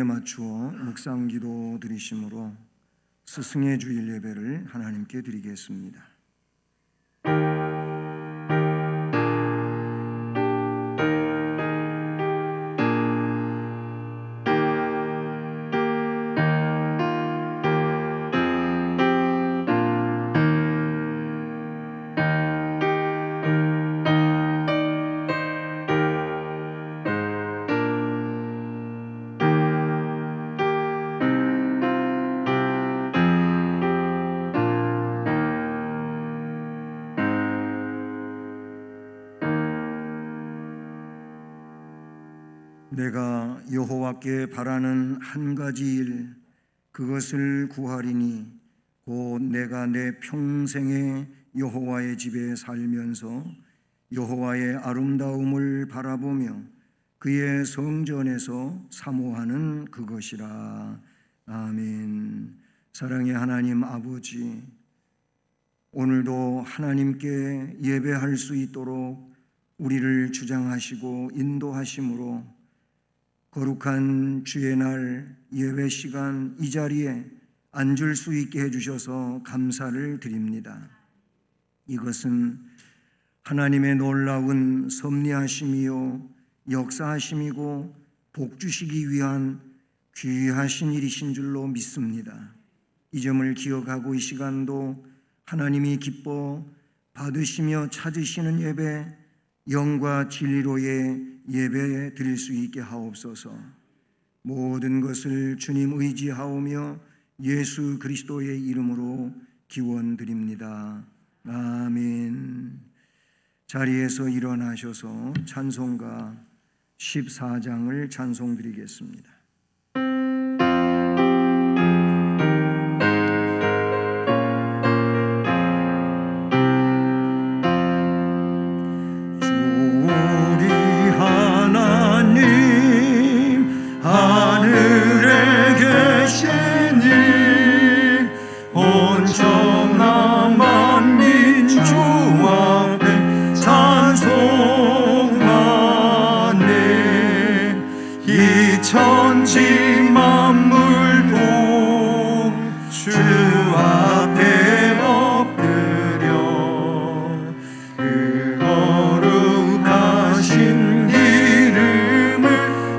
맞추어 묵상기도 드리심으로 스승의 주일 예배를 하나님께 드리겠습니다. 내가 여호와께 바라는 한 가지 일, 그것을 구하리니 곧 내가 내 평생에 여호와의 집에 살면서 여호와의 아름다움을 바라보며 그의 성전에서 사모하는 그것이라. 아멘. 사랑의 하나님 아버지, 오늘도 하나님께 예배할 수 있도록 우리를 주장하시고 인도하심으로 거룩한 주의 날 예배 시간 이 자리에 앉을 수 있게 해주셔서 감사를 드립니다. 이것은 하나님의 놀라운 섭리하심이요 역사하심이고 복 주시기 위한 귀하신 일이신 줄로 믿습니다. 이 점을 기억하고 이 시간도 하나님이 기뻐 받으시며 찾으시는 예배, 영과 진리로의 예배 드릴 수 있게 하옵소서. 모든 것을 주님 의지하오며 예수 그리스도의 이름으로 기원드립니다. 아멘. 자리에서 일어나셔서 찬송가 14장을 찬송드리겠습니다. 천지 만물도 주 앞에 엎드려 그 거룩하신 이름을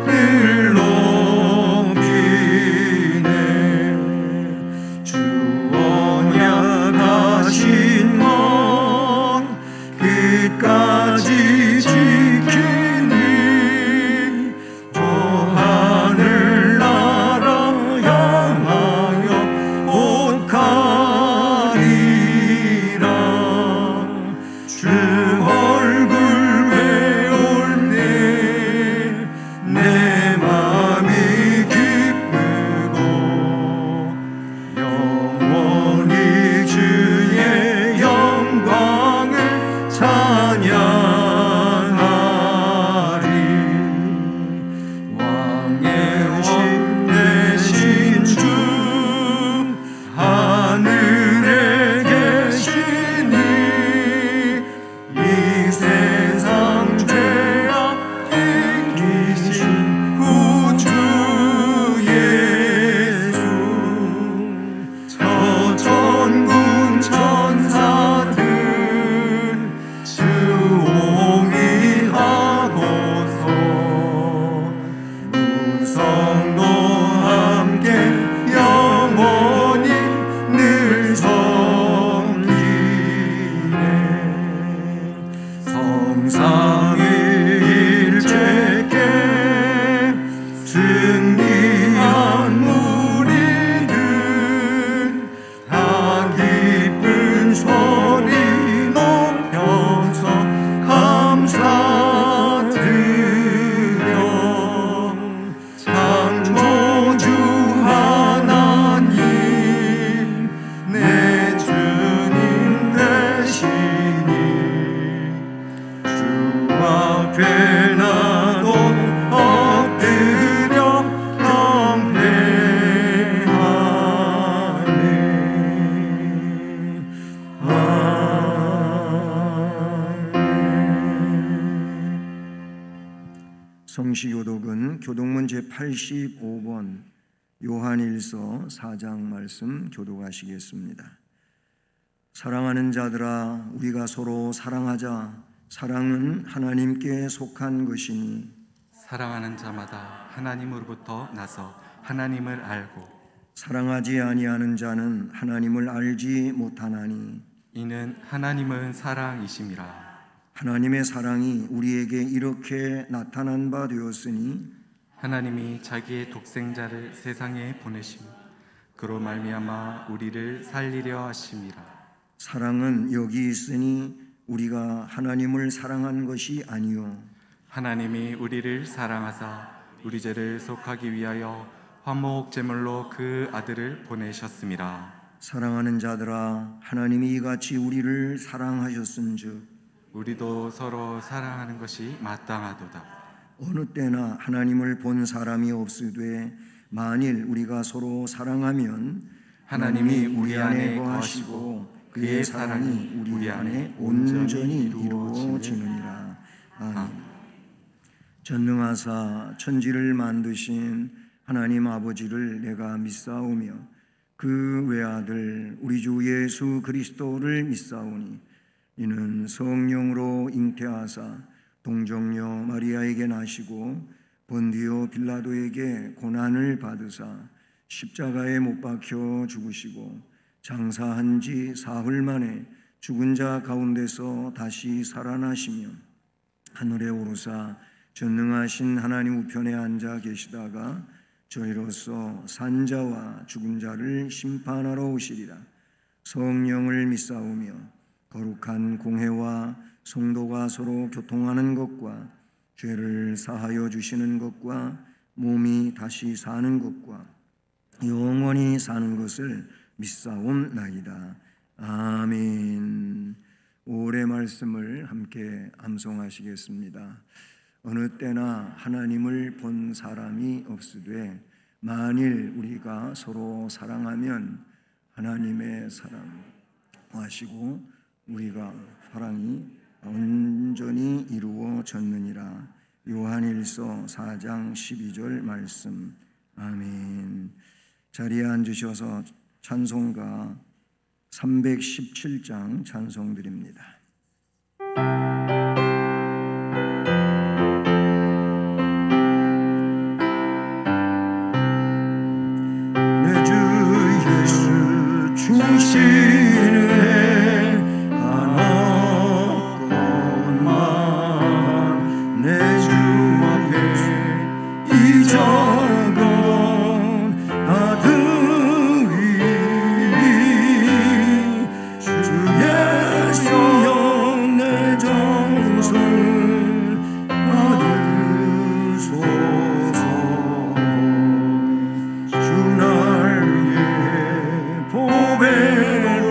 늘 높이네. 주 언약하신 것 끝까지 지키니 저 하늘 성시교독은 교독문 제85번 요한일서 4장 말씀 교독하시겠습니다. 사랑하는 자들아, 우리가 서로 사랑하자. 사랑은 하나님께 속한 것이니 사랑하는 자마다 하나님으로부터 나서 하나님을 알고 사랑하지 아니하는 자는 하나님을 알지 못하나니 이는 하나님은 사랑이심이라. 하나님의 사랑이 우리에게 이렇게 나타난 바 되었으니 하나님이 자기의 독생자를 세상에 보내심이 그로 말미암아 우리를 살리려 하심이라. 사랑은 여기 있으니 우리가 하나님을 사랑한 것이 아니요 하나님이 우리를 사랑하사 우리 죄를 속하기 위하여 화목 제물로 그 아들을 보내셨습니다. 사랑하는 자들아, 하나님이 이같이 우리를 사랑하셨은즉 우리도 서로 사랑하는 것이 마땅하도다. 어느 때나 하나님을 본 사람이 없으되 만일 우리가 서로 사랑하면 하나님이 우리 안에 거하시고 그의 사랑이 우리 안에 온전히 이루어지느니라. 아멘. 전능하사 천지를 만드신 하나님 아버지를 내가 믿사오며 그 외아들 우리 주 예수 그리스도를 믿사오니 이는 성령으로 잉태하사 동정녀 마리아에게 나시고 본디오 빌라도에게 고난을 받으사 십자가에 못 박혀 죽으시고 장사한 지 사흘 만에 죽은 자 가운데서 다시 살아나시며 하늘에 오르사 전능하신 하나님 우편에 앉아 계시다가 저희로서 산자와 죽은 자를 심판하러 오시리라. 성령을 믿사오며 거룩한 공회와 성도가 서로 교통하는 것과 죄를 사하여 주시는 것과 몸이 다시 사는 것과 영원히 사는 것을 믿사옵나이다. 아멘. 올해 말씀을 함께 암송하시겠습니다. 어느 때나 하나님을 본 사람이 없으되 만일 우리가 서로 사랑하면 하나님의 사랑하시고 우리가 사랑이 온전히 이루어졌느니라. 요한일서 4장 12절 말씀. 아멘. 자리에 앉으셔서 찬송가 317장 찬송 드립니다. 내 주 예수 충신을 하나뿐만 내 주 앞에 이적은 아들이 주 예수 영내 정성을 받으소서. 주 날 위해 보배로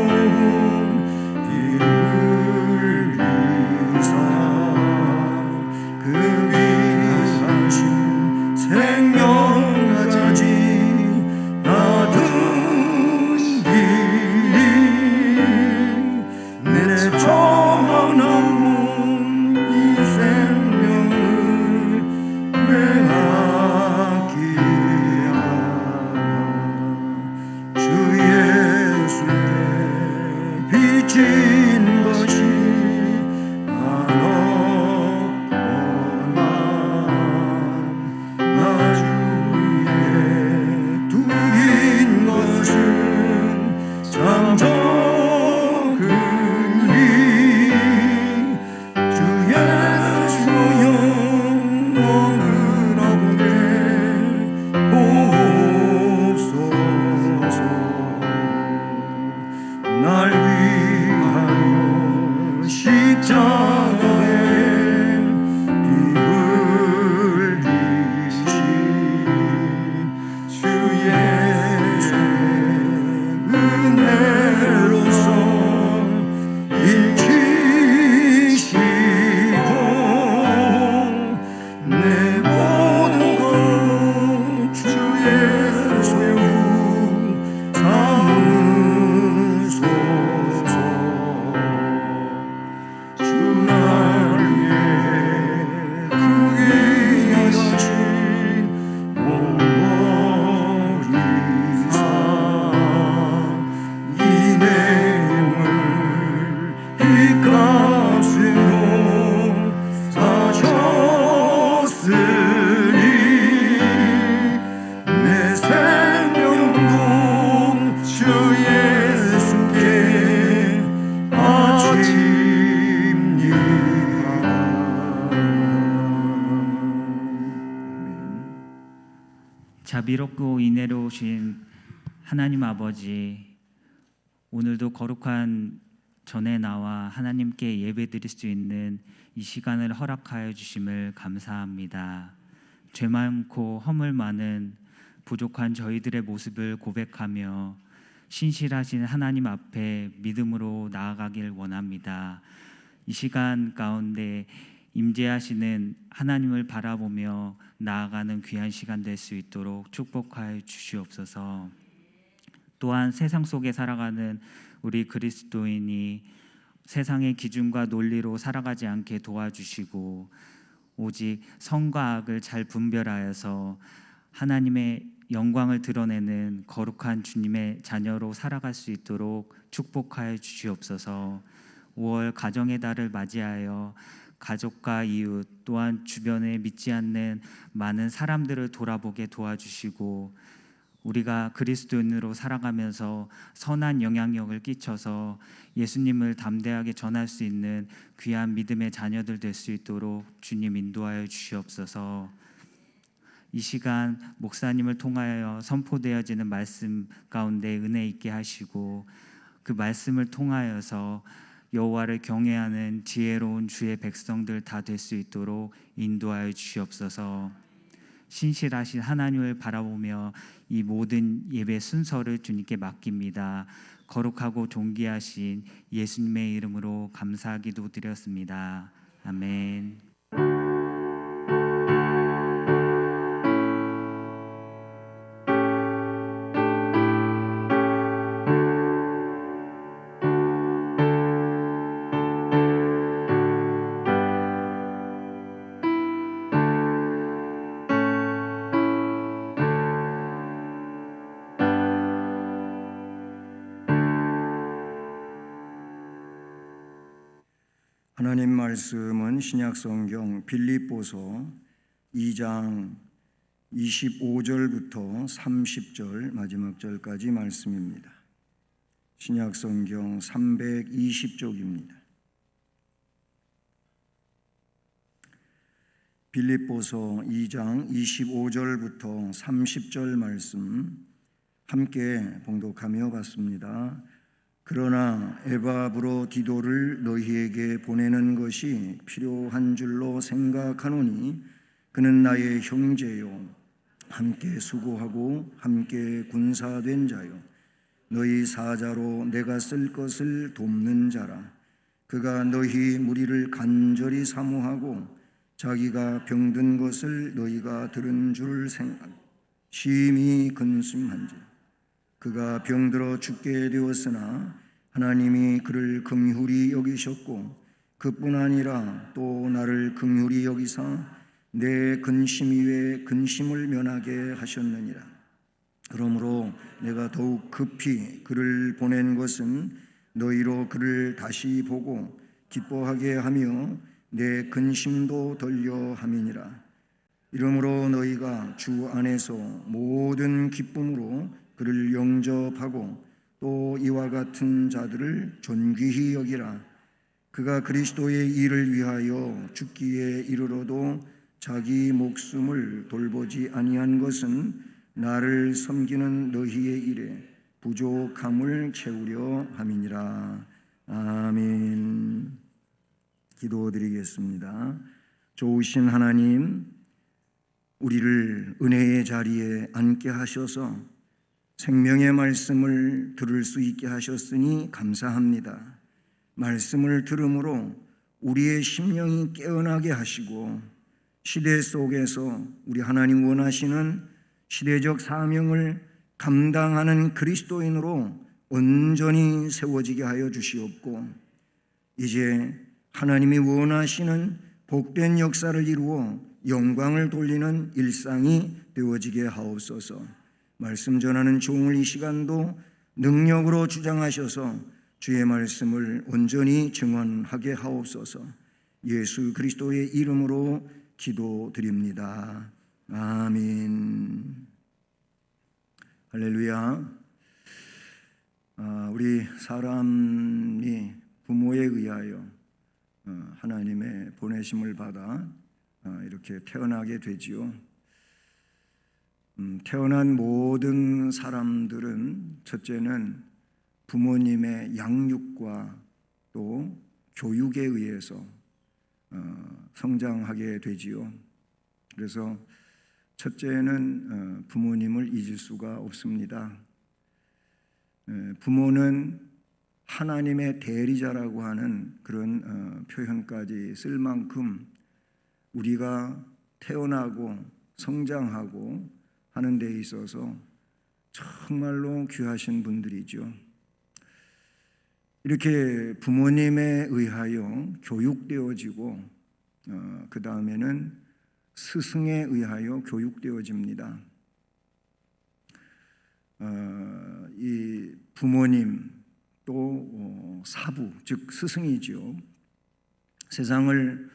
자비롭고 인애로우신 하나님 아버지, 오늘도 거룩한 전에 나와 하나님께 예배드릴 수 있는 이 시간을 허락하여 주심을 감사합니다. 죄 많고 허물 많은 부족한 저희들의 모습을 고백하며 신실하신 하나님 앞에 믿음으로 나아가길 원합니다. 이 시간 가운데 임재하시는 하나님을 바라보며 나아가는 귀한 시간 될 수 있도록 축복하여 주시옵소서. 또한 세상 속에 살아가는 우리 그리스도인이 세상의 기준과 논리로 살아가지 않게 도와주시고 오직 선과 악을 잘 분별하여서 하나님의 영광을 드러내는 거룩한 주님의 자녀로 살아갈 수 있도록 축복하여 주시옵소서. 5월 가정의 달을 맞이하여 가족과 이웃 또한 주변에 믿지 않는 많은 사람들을 돌아보게 도와주시고 우리가 그리스도인으로 살아가면서 선한 영향력을 끼쳐서 예수님을 담대하게 전할 수 있는 귀한 믿음의 자녀들 될 수 있도록 주님 인도하여 주시옵소서. 이 시간 목사님을 통하여 선포되어지는 말씀 가운데 은혜 있게 하시고 그 말씀을 통하여서 여호와를 경외하는 지혜로운 주의 백성들 다 될 수 있도록 인도하여 주시옵소서. 신실하신 하나님을 바라보며 이 모든 예배 순서를 주님께 맡깁니다. 거룩하고 존귀하신 예수님의 이름으로 감사 기도드렸습니다. 아멘. 하나님 말씀은 신약성경 빌립보서 2장 25절부터 30절 마지막 절까지 말씀입니다. 신약성경 320쪽입니다. 빌립보서 2장 25절부터 30절 말씀 함께 봉독하며 봤습니다. 그러나 에바브로디도를 너희에게 보내는 것이 필요한 줄로 생각하노니 그는 나의 형제요 함께 수고하고 함께 군사된 자요 너희 사자로 내가 쓸 것을 돕는 자라. 그가 너희 무리를 간절히 사모하고 자기가 병든 것을 너희가 들은 줄 생각 심히 근심한지라. 그가 병들어 죽게 되었으나 하나님이 그를 긍휼히 여기셨고 그뿐 아니라 또 나를 긍휼히 여기사 내 근심 위에 근심을 면하게 하셨느니라. 그러므로 내가 더욱 급히 그를 보낸 것은 너희로 그를 다시 보고 기뻐하게 하며 내 근심도 덜려 함이니라. 이러므로 너희가 주 안에서 모든 기쁨으로 그를 영접하고 또 이와 같은 자들을 존귀히 여기라. 그가 그리스도의 일을 위하여 죽기에 이르러도 자기 목숨을 돌보지 아니한 것은 나를 섬기는 너희의 일에 부족함을 채우려 함이니라. 아멘. 기도드리겠습니다. 좋으신 하나님, 우리를 은혜의 자리에 앉게 하셔서 생명의 말씀을 들을 수 있게 하셨으니 감사합니다. 말씀을 들음으로 우리의 심령이 깨어나게 하시고 시대 속에서 우리 하나님 원하시는 시대적 사명을 감당하는 그리스도인으로 온전히 세워지게 하여 주시옵고 이제 하나님이 원하시는 복된 역사를 이루어 영광을 돌리는 일상이 되어지게 하옵소서. 말씀 전하는 종을 이 시간도 능력으로 주장하셔서 주의 말씀을 온전히 증언하게 하옵소서. 예수 그리스도의 이름으로 기도드립니다. 아멘. 할렐루야. 우리 사람이 부모에 의하여 하나님의 보내심을 받아 이렇게 태어나게 되지요. 태어난 모든 사람들은 첫째는 부모님의 양육과 또 교육에 의해서 성장하게 되지요. 그래서 첫째는 부모님을 잊을 수가 없습니다. 부모는 하나님의 대리자라고 하는 그런 표현까지 쓸 만큼 우리가 태어나고 성장하고 하는 데 있어서 정말로 귀하신 분들이죠. 이렇게 부모님에 의하여 교육되어지고 그 다음에는 스승에 의하여 교육되어집니다. 이 부모님 또 사부 즉 스승이죠. 세상을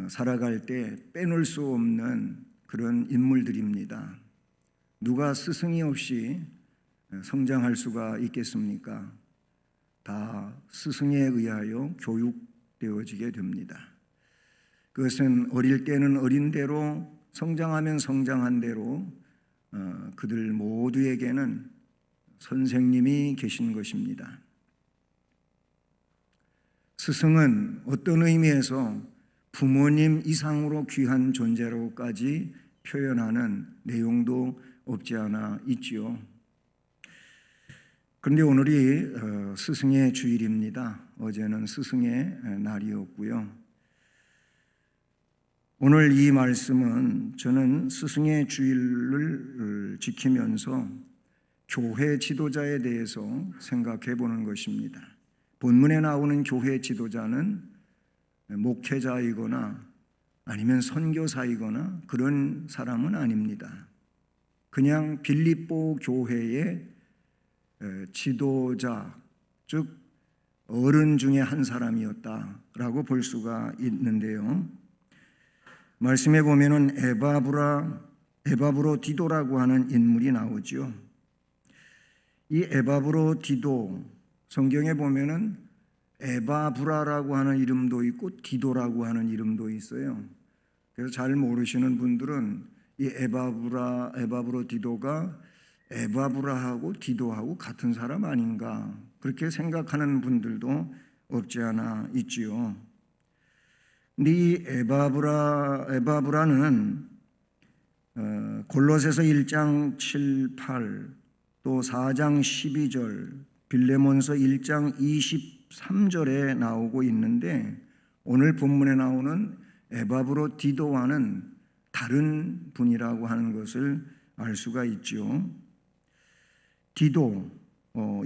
살아갈 때 빼놓을 수 없는 그런 인물들입니다. 누가 스승이 없이 성장할 수가 있겠습니까? 다 스승에 의하여 교육되어지게 됩니다. 그것은 어릴 때는 어린 대로, 성장하면 성장한 대로 그들 모두에게는 선생님이 계신 것입니다. 스승은 어떤 의미에서 부모님 이상으로 귀한 존재로까지 표현하는 내용도 없지 않아 있지요. 그런데 오늘이 스승의 주일입니다. 어제는 스승의 날이었고요. 오늘 이 말씀은 저는 스승의 주일을 지키면서 교회 지도자에 대해서 생각해 보는 것입니다. 본문에 나오는 교회 지도자는 목회자이거나 아니면 선교사이거나 그런 사람은 아닙니다. 그냥 빌립보 교회의 지도자, 즉 어른 중에 한 사람이었다라고 볼 수가 있는데요. 말씀에 보면은 에바브로디도라고 하는 인물이 나오죠. 이 에바브로디도, 성경에 보면은 에바브라라고 하는 이름도 있고 디도라고 하는 이름도 있어요. 그래서 잘 모르시는 분들은 이 에바브로디도가 에바브라하고 디도하고 같은 사람 아닌가, 그렇게 생각하는 분들도 없지 않아 있지요. 근데 이 에바브라는 골로새서 1장 7, 8, 또 4장 12절, 빌레몬서 1장 23절에 나오고 있는데, 오늘 본문에 나오는 에바브로디도와는 다른 분이라고 하는 것을 알 수가 있죠. 디도,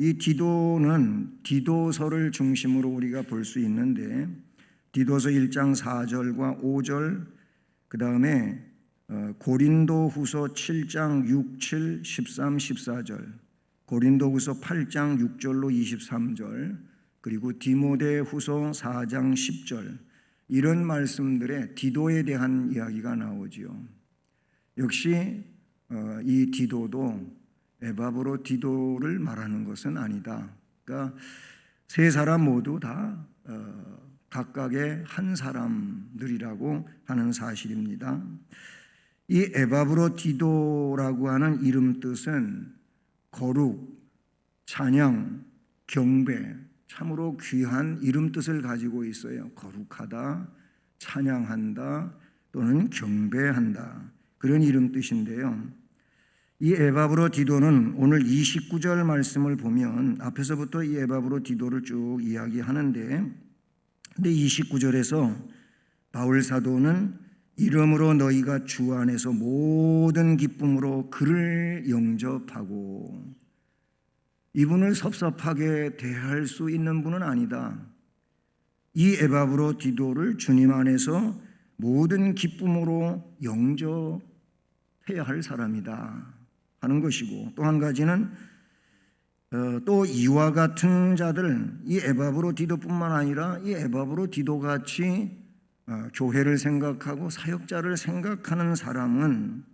이 디도는 디도서를 중심으로 우리가 볼 수 있는데, 디도서 1장 4절과 5절, 그 다음에 고린도후서 7장 6, 7, 13, 14절, 고린도후서 8장 6절로 23절, 그리고 디모데후서 4장 10절, 이런 말씀들에 디도에 대한 이야기가 나오지요. 역시 이 디도도 에바브로디도를 말하는 것은 아니다. 그러니까 세 사람 모두 다 각각의 한 사람들이라고 하는 사실입니다. 이 에바브로디도라고 하는 이름 뜻은 거룩, 찬양, 경배, 참으로 귀한 이름 뜻을 가지고 있어요. 거룩하다, 찬양한다, 또는 경배한다, 그런 이름 뜻인데요. 이 에바브로디도는 오늘 29절 말씀을 보면 앞에서부터 이 에바브로디도를 쭉 이야기하는데, 근데 29절에서 바울 사도는 이름으로 너희가 주 안에서 모든 기쁨으로 그를 영접하고, 이분을 섭섭하게 대할 수 있는 분은 아니다. 이 에바브로디도를 주님 안에서 모든 기쁨으로 영접해야 할 사람이다 하는 것이고, 또 한 가지는 또 이와 같은 자들, 이 에바브로디도뿐만 아니라 이 에바브로디도같이 교회를 생각하고 사역자를 생각하는 사람은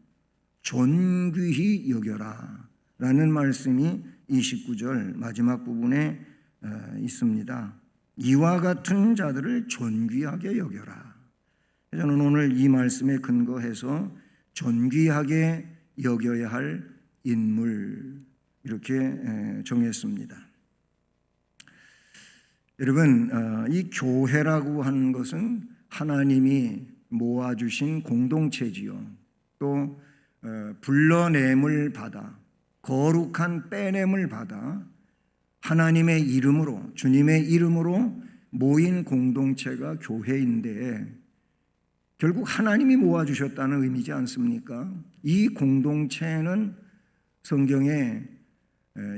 존귀히 여겨라 라는 말씀이 29절 마지막 부분에 있습니다. 이와 같은 자들을 존귀하게 여겨라. 저는 오늘 이 말씀에 근거해서 존귀하게 여겨야 할 인물, 이렇게 정했습니다. 여러분, 이 교회라고 하는 것은 하나님이 모아주신 공동체지요. 또 불러냄을 받아, 거룩한 빼냄을 받아 하나님의 이름으로, 주님의 이름으로 모인 공동체가 교회인데, 결국 하나님이 모아주셨다는 의미지 않습니까? 이 공동체는 성경에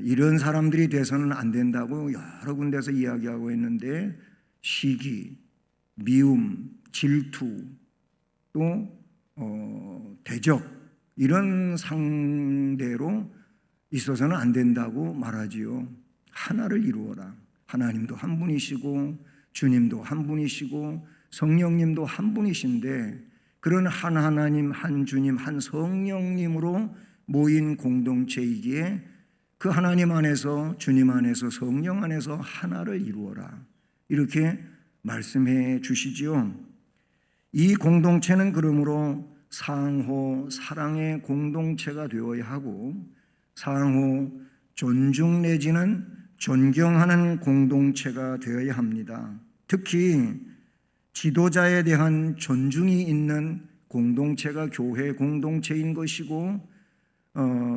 이런 사람들이 돼서는 안 된다고 여러 군데서 이야기하고 있는데, 시기, 미움, 질투, 또 대적, 이런 상대로 있어서는 안 된다고 말하지요. 하나를 이루어라. 하나님도 한 분이시고 주님도 한 분이시고 성령님도 한 분이신데, 그런 한 하나님, 한 주님, 한 성령님으로 모인 공동체이기에 그 하나님 안에서, 주님 안에서, 성령 안에서 하나를 이루어라, 이렇게 말씀해 주시지요. 이 공동체는 그러므로 상호 사랑의 공동체가 되어야 하고, 상호 존중 내지는 존경하는 공동체가 되어야 합니다. 특히 지도자에 대한 존중이 있는 공동체가 교회 공동체인 것이고,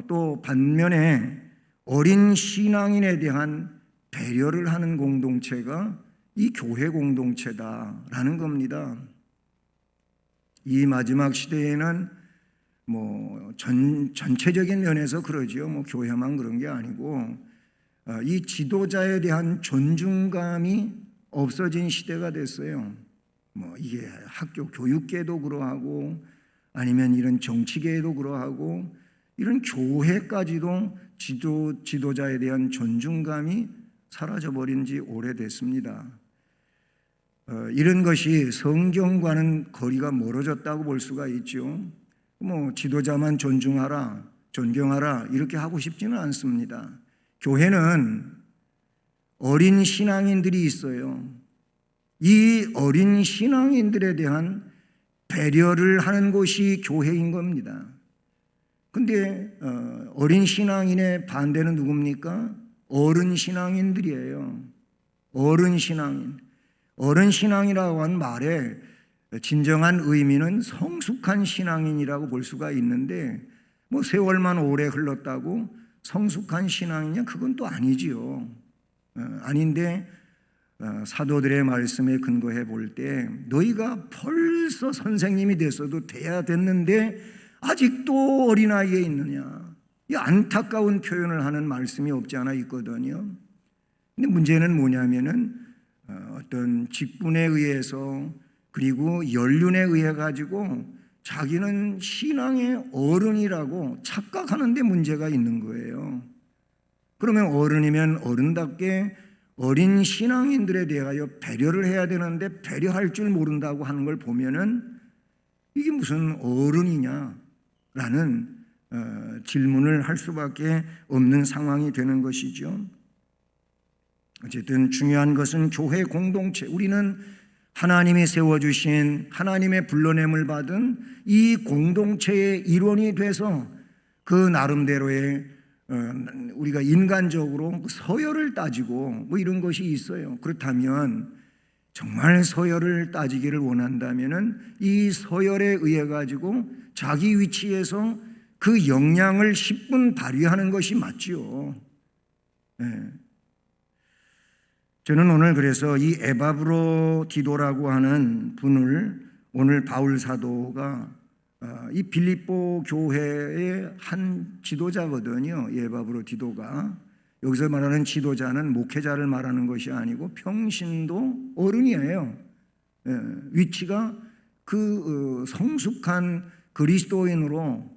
또 반면에 어린 신앙인에 대한 배려를 하는 공동체가 이 교회 공동체다라는 겁니다. 이 마지막 시대에는 전체적인 면에서 그러지요. 교회만 그런 게 아니고, 이 지도자에 대한 존중감이 없어진 시대가 됐어요. 이게 학교 교육계도 그러하고, 아니면 이런 정치계에도 그러하고, 이런 교회까지도 지도자에 대한 존중감이 사라져버린 지 오래됐습니다. 이런 것이 성경과는 거리가 멀어졌다고 볼 수가 있죠. 지도자만 존중하라, 존경하라, 이렇게 하고 싶지는 않습니다. 교회는 어린 신앙인들이 있어요. 이 어린 신앙인들에 대한 배려를 하는 곳이 교회인 겁니다. 근데 어린 신앙인의 반대는 누굽니까? 어른 신앙인들이에요. 어른 신앙인. 어른 신앙이라고 하는 말의 진정한 의미는 성숙한 신앙인이라고 볼 수가 있는데, 세월만 오래 흘렀다고 성숙한 신앙이냐? 그건 또 아니지요. 아닌데, 사도들의 말씀에 근거해 볼 때, 너희가 벌써 선생님이 됐어도 돼야 됐는데 아직도 어린아이에 있느냐, 이 안타까운 표현을 하는 말씀이 없지 않아 있거든요. 근데 문제는 뭐냐면은 어떤 직분에 의해서, 그리고 연륜에 의해 가지고 자기는 신앙의 어른이라고 착각하는 데 문제가 있는 거예요. 그러면 어른이면 어른답게 어린 신앙인들에 대하여 배려를 해야 되는데 배려할 줄 모른다고 하는 걸 보면은 이게 무슨 어른이냐라는 질문을 할 수밖에 없는 상황이 되는 것이죠. 어쨌든 중요한 것은 교회 공동체, 우리는 하나님이 세워주신, 하나님의 불러냄을 받은 이 공동체의 일원이 돼서 그 나름대로의 우리가 인간적으로 서열을 따지고 이런 것이 있어요. 그렇다면 정말 서열을 따지기를 원한다면은 이 서열에 의해 가지고 자기 위치에서 그 역량을 10분 발휘하는 것이 맞지요. 네. 저는 오늘 그래서 이 에바브로디도라고 하는 분을, 오늘 바울 사도가 이 빌립보 교회의 한 지도자거든요. 에바브로디도가. 여기서 말하는 지도자는 목회자를 말하는 것이 아니고 평신도 어른이에요. 위치가 그 성숙한 그리스도인으로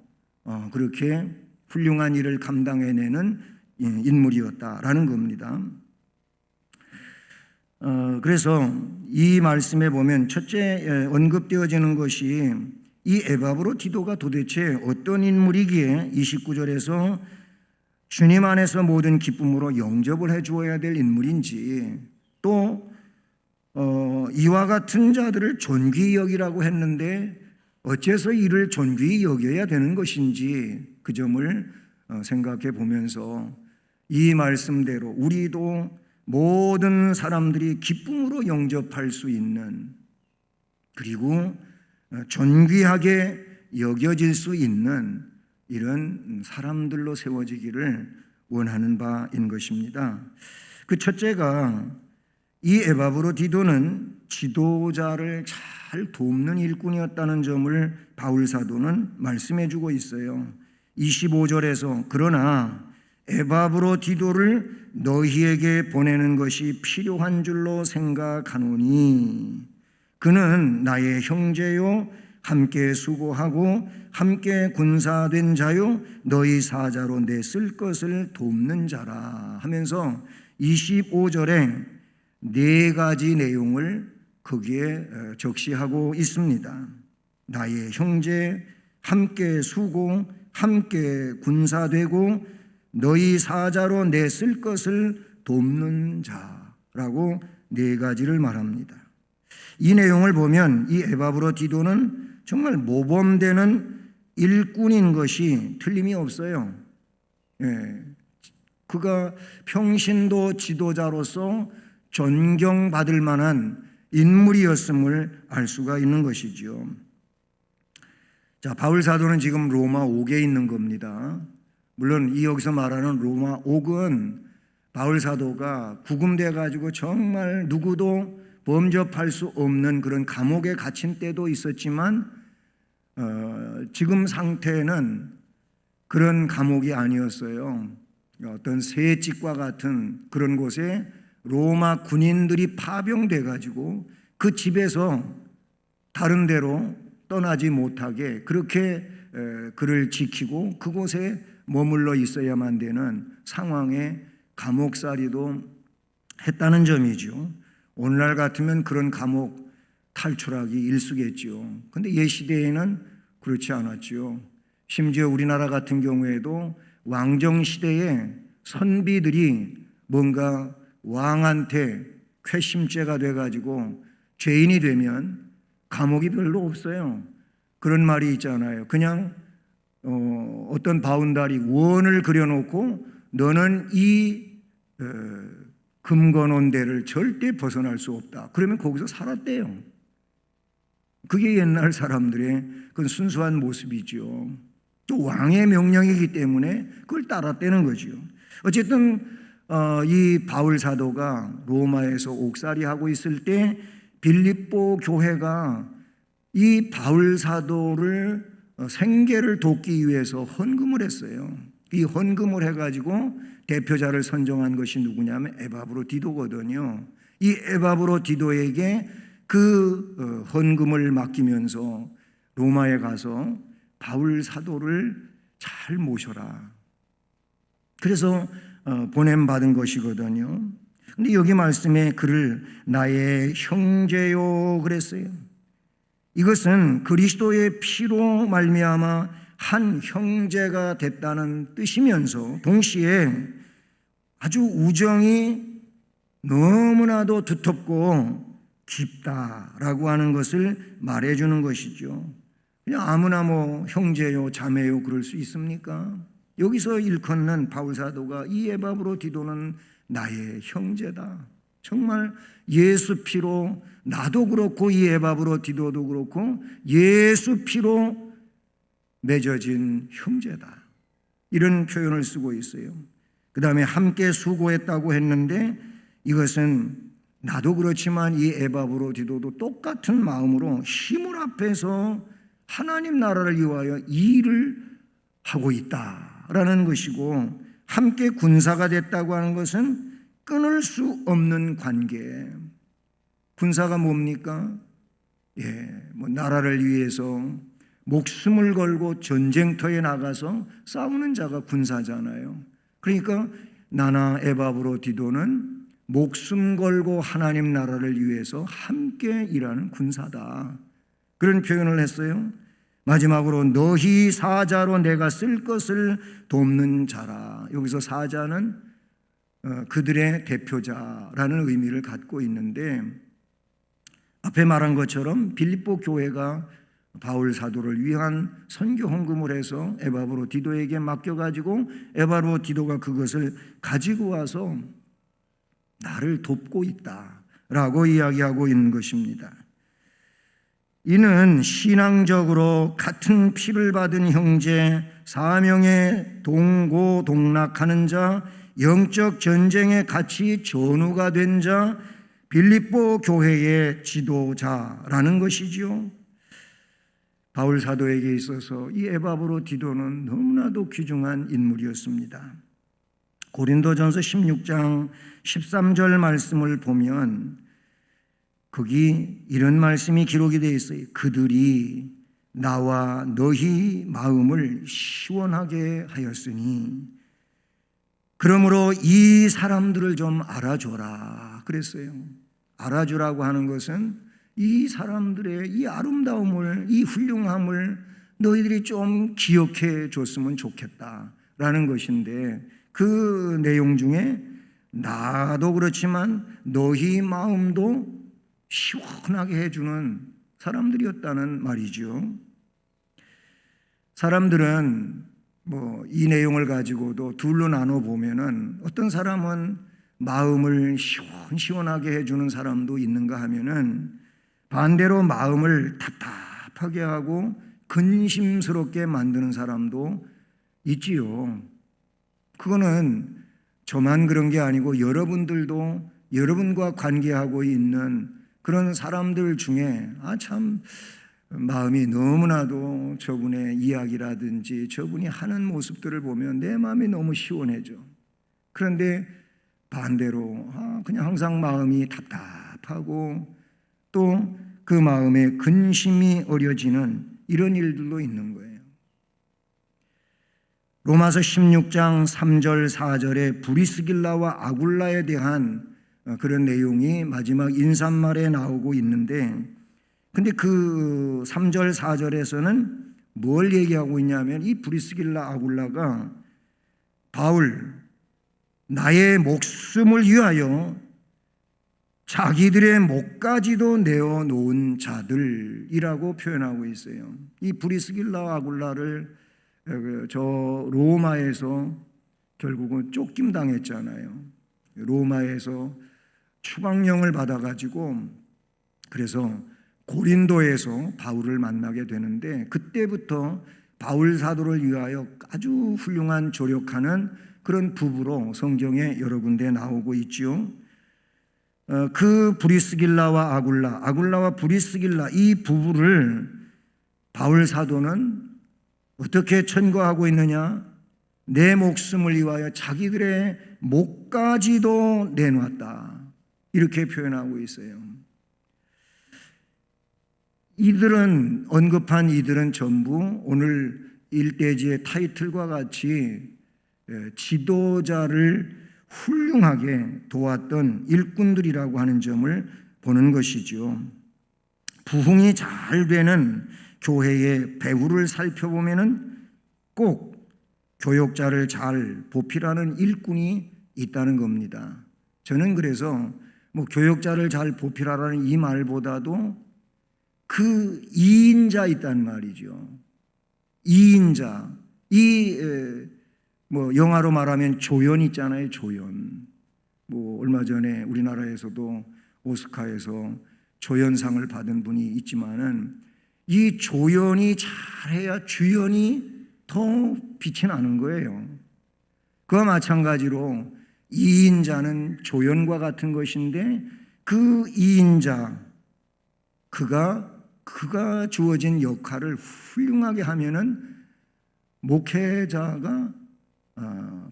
그렇게 훌륭한 일을 감당해내는 인물이었다라는 겁니다. 그래서 이 말씀에 보면 첫째 언급되어지는 것이 이 에바브로디도가 도대체 어떤 인물이기에 29절에서 주님 안에서 모든 기쁨으로 영접을 해 주어야 될 인물인지, 또 이와 같은 자들을 존귀히 여기라고 했는데 어째서 이를 존귀히 여겨야 되는 것인지, 그 점을 생각해 보면서 이 말씀대로 우리도 모든 사람들이 기쁨으로 영접할 수 있는, 그리고 존귀하게 여겨질 수 있는 이런 사람들로 세워지기를 원하는 바인 것입니다. 그 첫째가, 이 에바브로디도는 지도자를 잘 돕는 일꾼이었다는 점을 바울 사도는 말씀해 주고 있어요. 25절에서 그러나 에바브로디도를 너희에게 보내는 것이 필요한 줄로 생각하노니 그는 나의 형제요 함께 수고하고 함께 군사된 자요 너희 사자로 내 쓸 것을 돕는 자라 하면서 25절에 네 가지 내용을 거기에 적시하고 있습니다. 나의 형제, 함께 수고, 함께 군사되고 너희 사자로 내 쓸 것을 돕는 자라고 네 가지를 말합니다. 이 내용을 보면 이 에바브로디도는 정말 모범되는 일꾼인 것이 틀림이 없어요. 그가 평신도 지도자로서 존경받을 만한 인물이었음을 알 수가 있는 것이죠. 자, 바울 사도는 지금 로마 옥에 있는 겁니다. 물론 이 여기서 말하는 로마 옥은 바울 사도가 구금돼 가지고 정말 누구도 범접할 수 없는 그런 감옥에 갇힌 때도 있었지만 지금 상태는 그런 감옥이 아니었어요. 어떤 새집과 같은 그런 곳에 로마 군인들이 파병돼 가지고 그 집에서 다른 데로 떠나지 못하게 그렇게 그를 지키고 그곳에 머물러 있어야만 되는 상황에 감옥살이도 했다는 점이죠. 오늘날 같으면 그런 감옥 탈출하기 일쑤겠죠. 그런데 옛시대에는 그렇지 않았죠. 심지어 우리나라 같은 경우에도 왕정시대에 선비들이 뭔가 왕한테 괘씸죄가 돼가지고 죄인이 되면 감옥이 별로 없어요. 그런 말이 있잖아요. 그냥 어떤 바운다리 원을 그려놓고 너는 이 금거놓은 데를 절대 벗어날 수 없다. 그러면 거기서 살았대요. 그게 옛날 사람들의 그 순수한 모습이죠. 또 왕의 명령이기 때문에 그걸 따랐다는 거죠. 어쨌든 이 바울 사도가 로마에서 옥살이하고 있을 때 빌립보 교회가 이 바울 사도를 생계를 돕기 위해서 헌금을 했어요. 이 헌금을 해가지고 대표자를 선정한 것이 누구냐면 에바브로디도거든요. 이 에바브로디도에게 그 헌금을 맡기면서 로마에 가서 바울 사도를 잘 모셔라. 그래서 보냄받은 것이거든요. 근데 여기 말씀에 그를 나의 형제요 그랬어요. 이것은 그리스도의 피로 말미암아 한 형제가 됐다는 뜻이면서 동시에 아주 우정이 너무나도 두텁고 깊다라고 하는 것을 말해주는 것이죠. 그냥 아무나 뭐 형제요 자매요 그럴 수 있습니까? 여기서 일컫는 바울 사도가 이 에바브로디도는 나의 형제다. 정말 예수 피로 나도 그렇고 이 에바브로디도도 그렇고 예수 피로 맺어진 형제다. 이런 표현을 쓰고 있어요. 그 다음에 함께 수고했다고 했는데 이것은 나도 그렇지만 이 에바브로디도도 똑같은 마음으로 힘을 합해서 하나님 나라를 위하여 일을 하고 있다라는 것이고, 함께 군사가 됐다고 하는 것은 끊을 수 없는 관계. 군사가 뭡니까? 뭐 나라를 위해서 목숨을 걸고 전쟁터에 나가서 싸우는 자가 군사잖아요. 그러니까 나나 에바브로디도는 목숨 걸고 하나님 나라를 위해서 함께 일하는 군사다. 그런 표현을 했어요. 마지막으로 너희 사자로 내가 쓸 것을 돕는 자라. 여기서 사자는 그들의 대표자라는 의미를 갖고 있는데, 앞에 말한 것처럼 빌립보 교회가 바울 사도를 위한 선교 헌금을 해서 에바브로디도에게 맡겨가지고 에바브로디도가 그것을 가지고 와서 나를 돕고 있다라고 이야기하고 있는 것입니다. 이는 신앙적으로 같은 피를 받은 형제, 사명에 동고동락하는 자, 영적 전쟁에 같이 전우가 된 자, 빌립보 교회의 지도자라는 것이지요. 바울 사도에게 있어서 이 에바브로디도는 너무나도 귀중한 인물이었습니다. 고린도전서 16장 13절 말씀을 보면 거기 이런 말씀이 기록이 되어 있어요. 그들이 나와 너희 마음을 시원하게 하였으니 그러므로 이 사람들을 좀 알아줘라 그랬어요. 알아주라고 하는 것은 이 사람들의 이 아름다움을, 이 훌륭함을 너희들이 좀 기억해 줬으면 좋겠다라는 것인데, 그 내용 중에 나도 그렇지만 너희 마음도 시원하게 해주는 사람들이었다는 말이죠. 사람들은 이 내용을 가지고도 둘로 나눠 보면은 어떤 사람은 마음을 시원하게 해주는 사람도 있는가 하면은 반대로 마음을 답답하게 하고 근심스럽게 만드는 사람도 있지요. 그거는 저만 그런 게 아니고 여러분들도 여러분과 관계하고 있는 그런 사람들 중에 참 마음이 너무나도 저분의 이야기라든지 저분이 하는 모습들을 보면 내 마음이 너무 시원해져. 그런데 반대로 그냥 항상 마음이 답답하고 또 그 마음에 근심이 어려지는 이런 일들도 있는 거예요. 로마서 16장 3절 4절에 브리스길라와 아굴라에 대한 그런 내용이 마지막 인사말에 나오고 있는데, 근데 그 3절 4절에서는 뭘 얘기하고 있냐면 이 브리스길라 아굴라가 바울 나의 목숨을 위하여 자기들의 목까지도 내어놓은 자들이라고 표현하고 있어요. 이 브리스길라 아굴라를 저 로마에서 결국은 쫓김당했잖아요. 로마에서 추방령을 받아가지고 그래서 고린도에서 바울을 만나게 되는데, 그때부터 바울 사도를 위하여 아주 훌륭한 조력하는 그런 부부로 성경에 여러 군데 나오고 있죠. 그 브리스길라와 아굴라와 브리스길라 이 부부를 바울 사도는 어떻게 천거하고 있느냐? 내 목숨을 위하여 자기들의 목까지도 내놓았다, 이렇게 표현하고 있어요. 이들은 언급한 이들은 전부 오늘 일대지의 타이틀과 같이 지도자를 훌륭하게 도왔던 일꾼들이라고 하는 점을 보는 것이죠. 부흥이 잘 되는 교회의 배후를 살펴보면은 꼭 교역자를 잘 보필하는 일꾼이 있다는 겁니다. 저는 그래서 교역자를 잘 보필하라는 이 말보다도 그 이인자 있단 말이죠. 이인자, 영화로 말하면 조연 있잖아요. 조연. 얼마 전에 우리나라에서도 오스카에서 조연상을 받은 분이 있지만은 이 조연이 잘해야 주연이 더 빛이 나는 거예요. 그와 마찬가지로 이인자는 조연과 같은 것인데, 그 이인자, 그가 주어진 역할을 훌륭하게 하면은 목회자가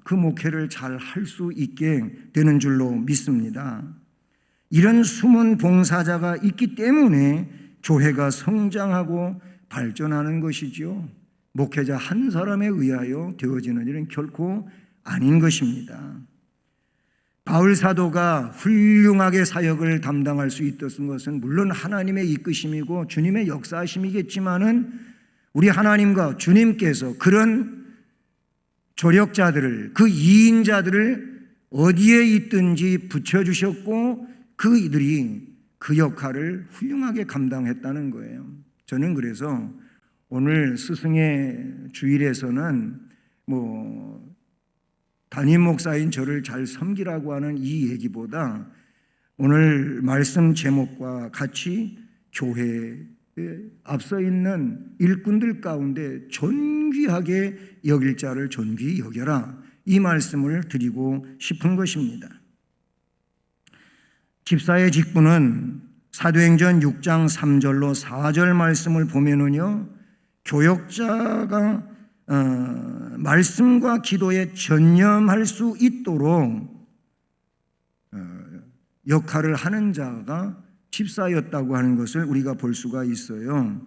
그 목회를 잘 할 수 있게 되는 줄로 믿습니다. 이런 숨은 봉사자가 있기 때문에 교회가 성장하고 발전하는 것이죠. 목회자 한 사람에 의하여 되어지는 일은 결코 아닌 것입니다. 바울 사도가 훌륭하게 사역을 담당할 수 있었던 것은 물론 하나님의 이끄심이고 주님의 역사하심이겠지만은 우리 하나님과 주님께서 그런 조력자들을, 그 이인자들을 어디에 있든지 붙여주셨고 그이들이 그 역할을 훌륭하게 감당했다는 거예요. 저는 그래서 오늘 스승의 주일에서는 담임 목사인 저를 잘 섬기라고 하는 이 얘기보다 오늘 말씀 제목과 같이 교회에 앞서 있는 일꾼들 가운데 존귀하게 여길 자를 존귀히 여겨라, 이 말씀을 드리고 싶은 것입니다. 집사의 직분은 사도행전 6장 3절로 4절 말씀을 보면은요, 교역자가 말씀과 기도에 전념할 수 있도록 역할을 하는 자가 집사였다고 하는 것을 우리가 볼 수가 있어요.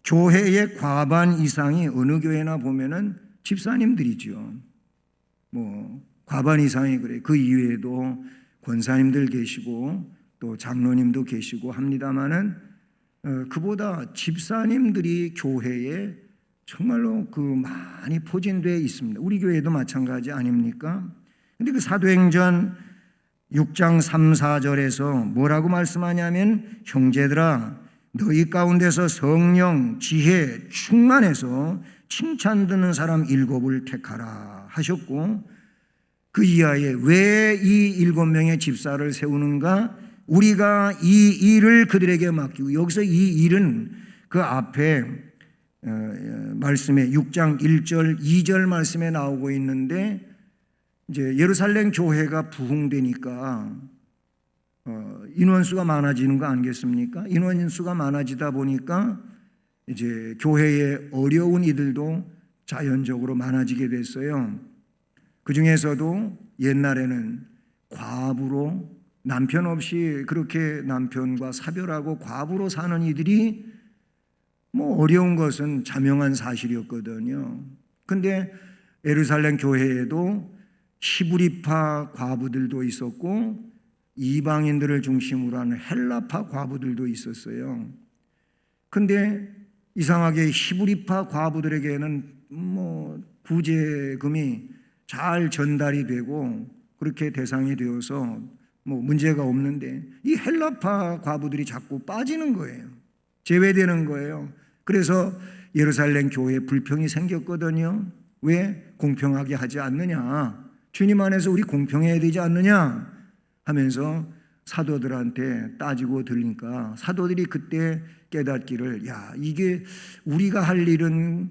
교회의 과반 이상이 어느 교회나 보면은 집사님들이죠. 과반 이상이 그래. 그 이외에도 권사님들 계시고 또 장로님도 계시고 합니다마는 그보다 집사님들이 교회에 정말로 많이 포진되어 있습니다. 우리 교회도 마찬가지 아닙니까? 근데 그 사도행전 6장 3, 4절에서 뭐라고 말씀하냐면, 형제들아 너희 가운데서 성령, 지혜 충만해서 칭찬 듣는 사람 7을 택하라 하셨고, 그 이하에 왜 이 7명의 집사를 세우는가? 우리가 이 일을 그들에게 맡기고, 여기서 이 일은 그 앞에 말씀에 6장 1절 2절 말씀에 나오고 있는데, 이제 예루살렘 교회가 부흥되니까 인원수가 많아지는 거 아니겠습니까? 인원수가 많아지다 보니까 이제 교회에 어려운 이들도 자연적으로 많아지게 됐어요. 그 중에서도 옛날에는 과부로, 남편 없이 그렇게 남편과 사별하고 과부로 사는 이들이 어려운 것은 자명한 사실이었거든요. 근데 예루살렘 교회에도 히브리파 과부들도 있었고 이방인들을 중심으로 하는 헬라파 과부들도 있었어요. 근데 이상하게 히브리파 과부들에게는 구제금이 잘 전달이 되고 그렇게 대상이 되어서 문제가 없는데, 이 헬라파 과부들이 자꾸 빠지는 거예요. 제외되는 거예요. 그래서 예루살렘 교회에 불평이 생겼거든요. 왜 공평하게 하지 않느냐, 주님 안에서 우리 공평해야 되지 않느냐 하면서 사도들한테 따지고 들으니까 사도들이 그때 깨닫기를, 이게 우리가 할 일은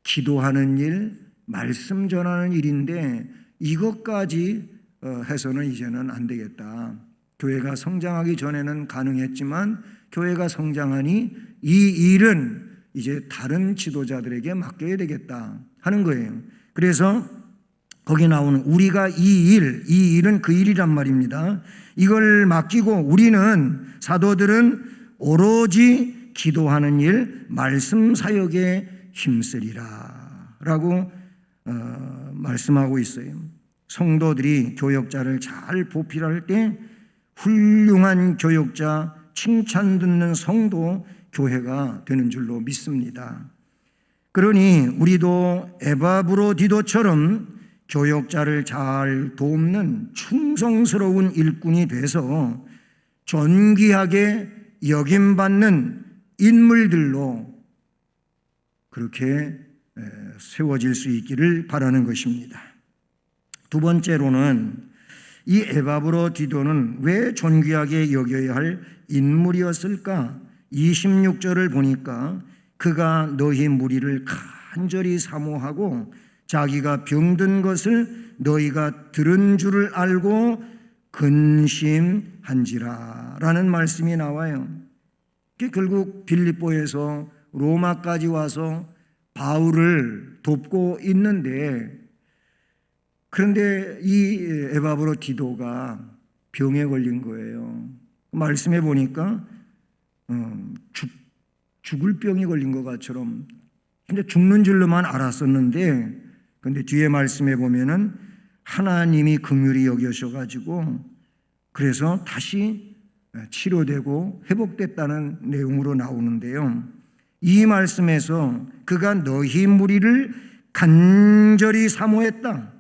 기도하는 일, 말씀 전하는 일인데 이것까지 해서는 이제는 안 되겠다. 교회가 성장하기 전에는 가능했지만 교회가 성장하니 이 일은 이제 다른 지도자들에게 맡겨야 되겠다 하는 거예요. 그래서 거기 나오는 우리가 이 일은 그 일이란 말입니다. 이걸 맡기고 우리는, 사도들은 오로지 기도하는 일, 말씀 사역에 힘쓰리라 라고 말씀하고 있어요. 성도들이 교역자를 잘 보필할 때 훌륭한 교역자, 칭찬 듣는 성도, 교회가 되는 줄로 믿습니다. 그러니 우리도 에바브로디도처럼 교역자를 잘 돕는 충성스러운 일꾼이 돼서 존귀하게 여김받는 인물들로 그렇게 세워질 수 있기를 바라는 것입니다. 두 번째로는 이 에바브로디도는 왜 존귀하게 여겨야 할 인물이었을까? 26절을 보니까 그가 너희 무리를 간절히 사모하고 자기가 병든 것을 너희가 들은 줄을 알고 근심한지라 라는 말씀이 나와요. 결국 빌립보에서 로마까지 와서 바울을 돕고 있는데, 그런데 이 에바브로디도가 병에 걸린 거예요. 말씀해 보니까 죽을 병이 걸린 것처럼, 근데 죽는 줄로만 알았었는데, 근데 뒤에 말씀해 보면은 하나님이 긍휼히 여겨셔가지고 그래서 다시 치료되고 회복됐다는 내용으로 나오는데요. 이 말씀에서 그가 너희 무리를 간절히 사모했다.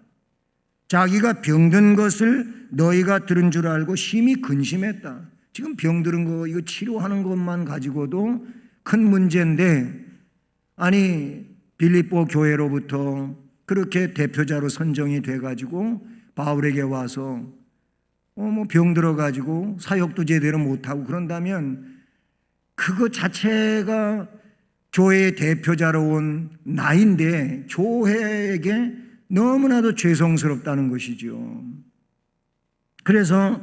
자기가 병든 것을 너희가 들은 줄 알고 심히 근심했다. 지금 병들은 거 이거 치료하는 것만 가지고도 큰 문제인데, 아니 빌립보 교회로부터 그렇게 대표자로 선정이 돼가지고 바울에게 와서 뭐 병 들어가지고 사역도 제대로 못하고 그런다면 그거 자체가 교회의 대표자로 온 나인데 교회에게 너무나도 죄송스럽다는 것이죠. 그래서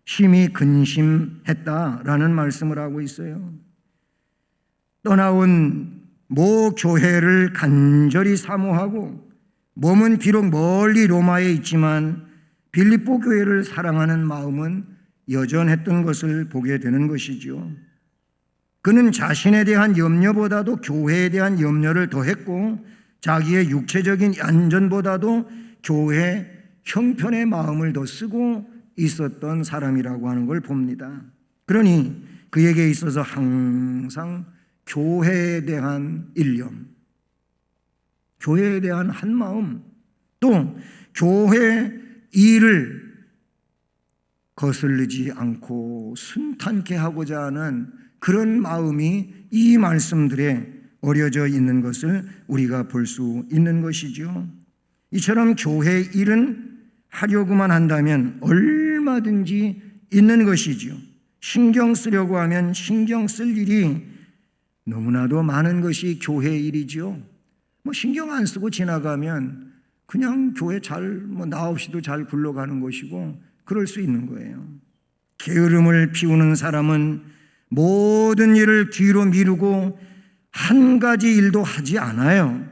심히 근심했다라는 말씀을 하고 있어요. 떠나온 모 교회를 간절히 사모하고 몸은 비록 멀리 로마에 있지만 빌립보 교회를 사랑하는 마음은 여전했던 것을 보게 되는 것이죠. 그는 자신에 대한 염려보다도 교회에 대한 염려를 더했고 자기의 육체적인 안전보다도 교회 형편의 마음을 더 쓰고 있었던 사람이라고 하는 걸 봅니다. 그러니 그에게 있어서 항상 교회에 대한 일념, 교회에 대한 한 마음, 또 교회 일을 거슬리지 않고 순탄케 하고자 하는 그런 마음이 이 말씀들에 어려져 있는 것을 우리가 볼 수 있는 것이죠. 이처럼 교회 일은 하려고만 한다면 얼마든지 있는 것이죠. 신경 쓰려고 하면 신경 쓸 일이 너무나도 많은 것이 교회 일이죠. 뭐 신경 안 쓰고 지나가면 그냥 교회 나 없이도 잘 굴러가는 것이고 그럴 수 있는 거예요. 게으름을 피우는 사람은 모든 일을 뒤로 미루고 한 가지 일도 하지 않아요.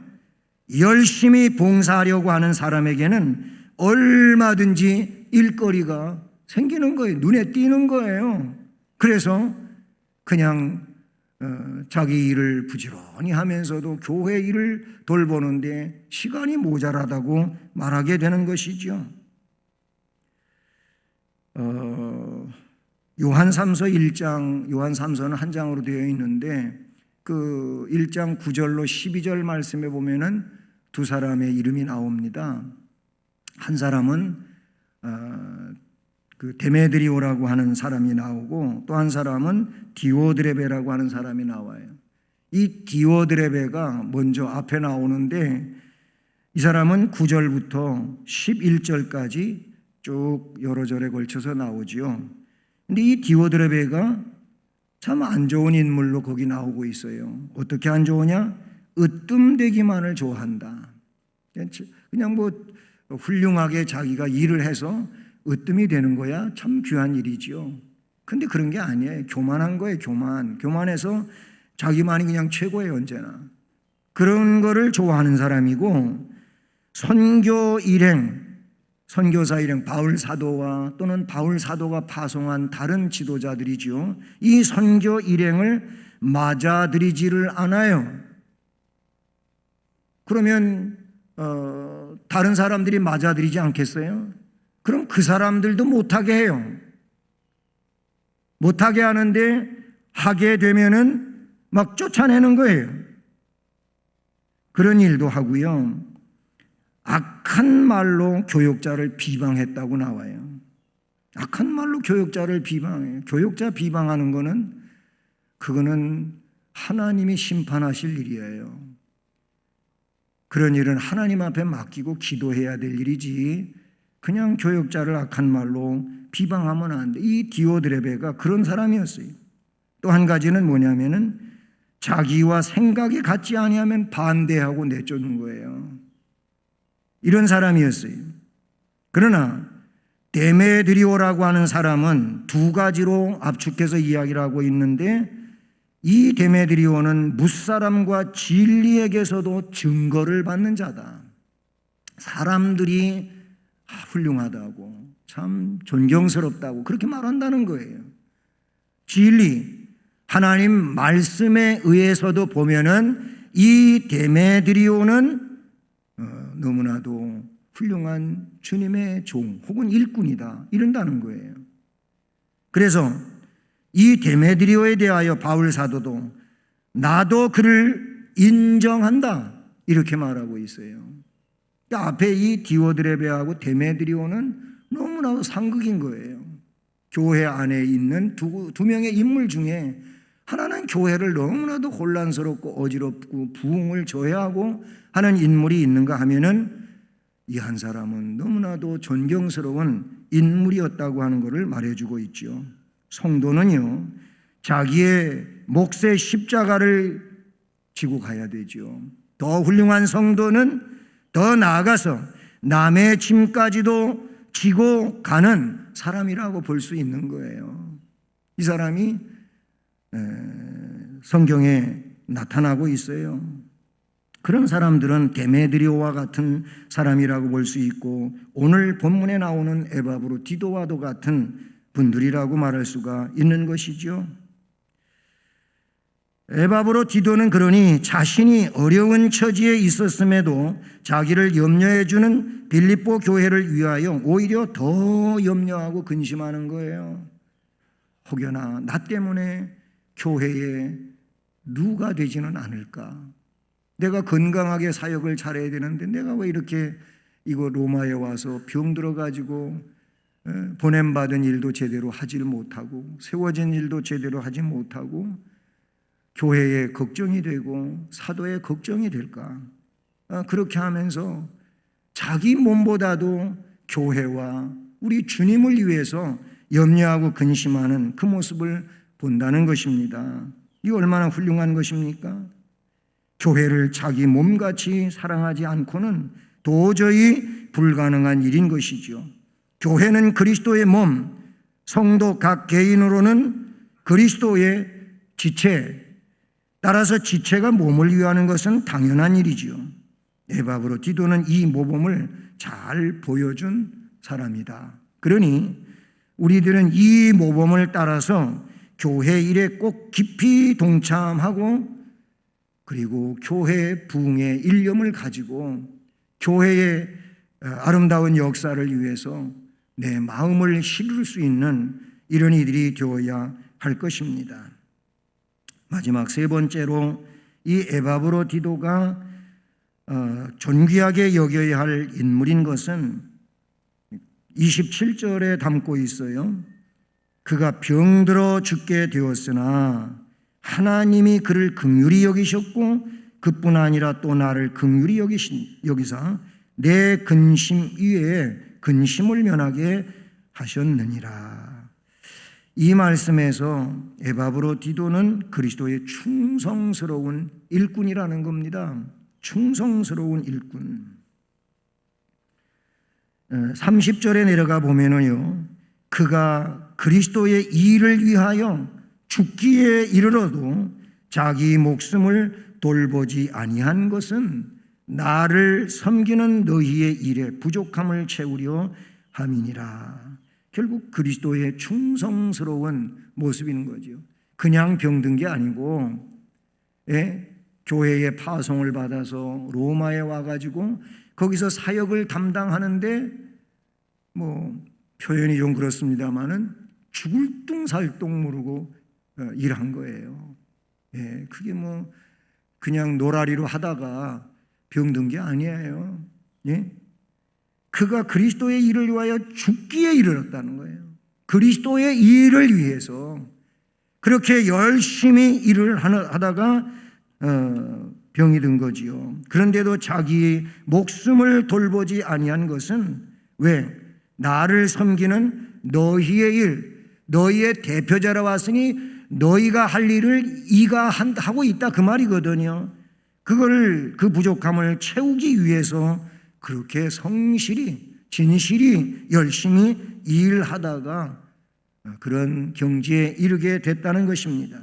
열심히 봉사하려고 하는 사람에게는 얼마든지 일거리가 생기는 거예요. 눈에 띄는 거예요. 그래서 그냥 자기 일을 부지런히 하면서도 교회 일을 돌보는데 시간이 모자라다고 말하게 되는 것이죠. 요한3서 1장, 요한3서는 한 장으로 되어 있는데 그 1장 9절로 12절 말씀에 보면은 두 사람의 이름이 나옵니다. 한 사람은 그 데메드리오라고 하는 사람이 나오고 또 한 사람은 디오드레베라고 하는 사람이 나와요. 이 디오드레베가 먼저 앞에 나오는데 이 사람은 9절부터 11절까지 쭉 여러 절에 걸쳐서 나오죠. 근데 이 디오드레베가 참 안 좋은 인물로 거기 나오고 있어요. 어떻게 안 좋으냐? 으뜸되기만을 좋아한다. 그냥 뭐 훌륭하게 자기가 일을 해서 으뜸이 되는 거야 참 귀한 일이죠. 근데 그런 게 아니에요. 교만한 거예요. 교만해서 자기만이 그냥 최고예요. 언제나 그런 거를 좋아하는 사람이고, 선교 일행, 선교사 일행, 바울 사도와 또는 바울 사도가 파송한 다른 지도자들이죠. 이 선교 일행을 맞아들이지를 않아요. 그러면 다른 사람들이 맞아들이지 않겠어요? 그럼 그 사람들도 못하게 해요. 못하게 하는데 하게 되면은 막 쫓아내는 거예요. 그런 일도 하고요. 악한 말로 교역자를 비방했다고 나와요. 악한 말로 교역자를 비방해요. 교역자 비방하는 거는 그거는 하나님이 심판하실 일이에요. 그런 일은 하나님 앞에 맡기고 기도해야 될 일이지 그냥 교역자를 악한 말로 비방하면 안 돼. 이 디오드레베가 그런 사람이었어요. 또 한 가지는 뭐냐면은 자기와 생각이 같지 아니하면 반대하고 내쫓는 거예요. 이런 사람이었어요. 그러나 데메드리오라고 하는 사람은 두 가지로 압축해서 이야기를 하고 있는데, 이 데메드리오는 무사람과 진리에게서도 증거를 받는 자다. 사람들이 훌륭하다고, 참 존경스럽다고 그렇게 말한다는 거예요. 진리, 하나님 말씀에 의해서도 보면은 이 데메드리오는 너무나도 훌륭한 주님의 종 혹은 일꾼이다 이런다는 거예요. 그래서 이 데메드리오에 대하여 바울 사도도 나도 그를 인정한다 이렇게 말하고 있어요. 앞에 이 디오드레베하고 데메드리오는 너무나도 상극인 거예요. 교회 안에 있는 두 명의 인물 중에 하나는 교회를 너무나도 혼란스럽고 어지럽고 부흥을 저해하고 하는 인물이 있는가 하면은 이 한 사람은 너무나도 존경스러운 인물이었다고 하는 것을 말해주고 있죠. 성도는요, 자기의 몫의 십자가를 지고 가야 되죠. 더 훌륭한 성도는 더 나아가서 남의 짐까지도 지고 가는 사람이라고 볼 수 있는 거예요. 이 사람이 성경에 나타나고 있어요. 그런 사람들은 데메드리오와 같은 사람이라고 볼 수 있고 오늘 본문에 나오는 에바브로디도와도 같은 분들이라고 말할 수가 있는 것이죠. 에바브로디도는 그러니 자신이 어려운 처지에 있었음에도 자기를 염려해 주는 빌립보 교회를 위하여 오히려 더 염려하고 근심하는 거예요. 혹여나 나 때문에 교회에 누가 되지는 않을까? 내가 건강하게 사역을 잘해야 되는데 내가 왜 이렇게 이거 로마에 와서 병 들어가지고 보냄받은 일도 제대로 하질 못하고 세워진 일도 제대로 하지 못하고 교회에 걱정이 되고 사도에 걱정이 될까? 그렇게 하면서 자기 몸보다도 교회와 우리 주님을 위해서 염려하고 근심하는 그 모습을 본다는 것입니다. 이 얼마나 훌륭한 것입니까? 교회를 자기 몸같이 사랑하지 않고는 도저히 불가능한 일인 것이죠. 교회는 그리스도의 몸, 성도 각 개인으로는 그리스도의 지체, 따라서 지체가 몸을 위하는 것은 당연한 일이죠. 에바브로디도는 이 모범을 잘 보여준 사람이다. 그러니 우리들은 이 모범을 따라서 교회 일에 꼭 깊이 동참하고 그리고 교회 부흥의 일념을 가지고 교회의 아름다운 역사를 위해서 내 마음을 실을 수 있는 이런 이들이 되어야 할 것입니다. 마지막 세 번째로 이 에바브로디도가 존귀하게 여겨야 할 인물인 것은 27절에 담고 있어요. 그가 병들어 죽게 되었으나 하나님이 그를 긍휼히 여기셨고 그뿐 아니라 또 나를 긍휼히 여기사 내 근심 위에 근심을 면하게 하셨느니라. 이 말씀에서 에바브로디도는 그리스도의 충성스러운 일꾼이라는 겁니다. 충성스러운 일꾼. 30절에 내려가 보면은요, 그가 그리스도의 일을 위하여 죽기에 이르러도 자기 목숨을 돌보지 아니한 것은 나를 섬기는 너희의 일에 부족함을 채우려 함이니라. 결국 그리스도의 충성스러운 모습인 거죠. 그냥 병든 게 아니고 교회의 파송을 받아서 로마에 와가지고 거기서 사역을 담당하는데 뭐 표현이 좀 그렇습니다마는 죽을 둥살동 모르고 일한 거예요. 그게 뭐 그냥 노라리로 하다가 병든 게 아니에요. 그가 그리스도의 일을 위하여 죽기에 이르렀다는 거예요. 그리스도의 일을 위해서 그렇게 열심히 일을 하다가 병이 든 거지요. 그런데도 자기 목숨을 돌보지 아니한 것은 왜? 나를 섬기는 너희의 일, 너희의 대표자라 왔으니 너희가 할 일을 이가 하고 있다 그 말이거든요. 그 부족함을 채우기 위해서 그렇게 성실히 진실히 열심히 일하다가 그런 경지에 이르게 됐다는 것입니다.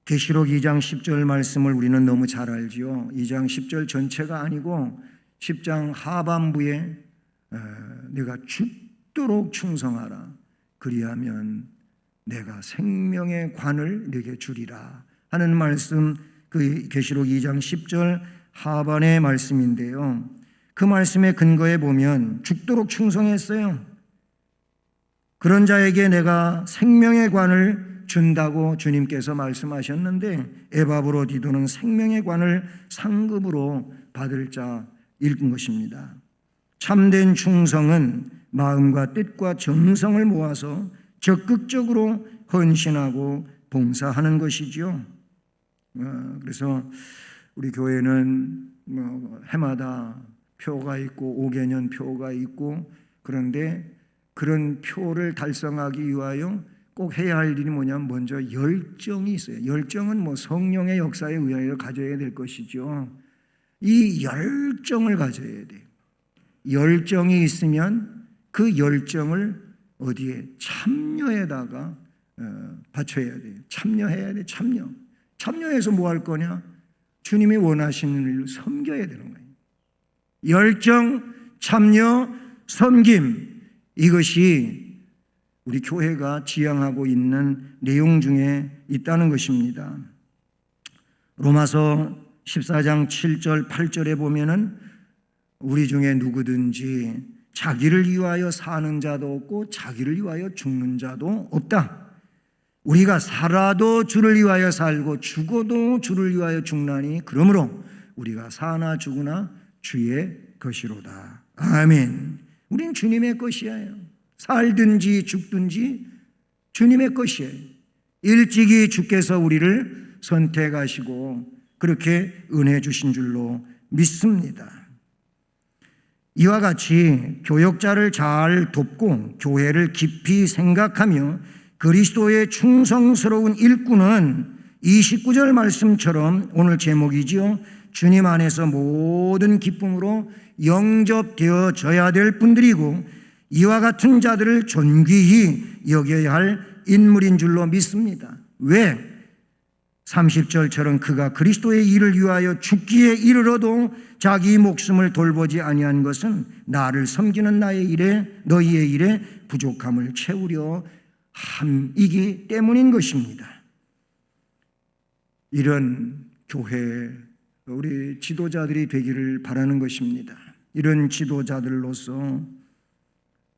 계시록 2장 10절 말씀을 우리는 너무 잘 알죠. 2장 10절 전체가 아니고 10장 하반부에 내가 죽도록 충성하라. 그리하면 내가 생명의 관을 내게 주리라 하는 말씀, 그 계시록 2장 10절 하반의 말씀인데요. 그 말씀의 근거에 보면 죽도록 충성했어요. 그런 자에게 내가 생명의 관을 준다고 주님께서 말씀하셨는데 에바브로디도는 생명의 관을 상급으로 받을 자일 것입니다. 참된 충성은 마음과 뜻과 정성을 모아서 적극적으로 헌신하고 봉사하는 것이죠. 그래서 우리 교회는 해마다 표가 있고 5개년 표가 있고, 그런데 그런 표를 달성하기 위하여 꼭 해야 할 일이 뭐냐면 먼저 열정이 있어요. 열정은 성령의 역사에 의하여 가져야 될 것이죠. 이 열정을 가져야 돼요. 열정이 있으면 그 열정을 어디에? 참여에다가 바쳐야 돼요. 참여해야 돼. 참여해서 뭐 할 거냐? 주님이 원하시는 일을 섬겨야 되는 거예요. 열정, 참여, 섬김, 이것이 우리 교회가 지향하고 있는 내용 중에 있다는 것입니다. 로마서 14장 7절 8절에 보면은 우리 중에 누구든지 자기를 위하여 사는 자도 없고 자기를 위하여 죽는 자도 없다. 우리가 살아도 주를 위하여 살고 죽어도 주를 위하여 죽나니 그러므로 우리가 사나 죽으나 주의 것이로다. 아멘. 우린 주님의 것이에요. 살든지 죽든지 주님의 것이에요. 일찍이 주께서 우리를 선택하시고 그렇게 은혜 주신 줄로 믿습니다. 이와 같이 교역자를 잘 돕고 교회를 깊이 생각하며 그리스도의 충성스러운 일꾼은 29절 말씀처럼 오늘 제목이지요. 주님 안에서 모든 기쁨으로 영접되어져야 될 분들이고 이와 같은 자들을 존귀히 여겨야 할 인물인 줄로 믿습니다. 왜? 30절처럼 그가 그리스도의 일을 위하여 죽기에 이르러도 자기 목숨을 돌보지 아니한 것은 나를 섬기는 나의 일에 너희의 일에 부족함을 채우려 함이기 때문인 것입니다. 이런 교회, 우리 지도자들이 되기를 바라는 것입니다. 이런 지도자들로서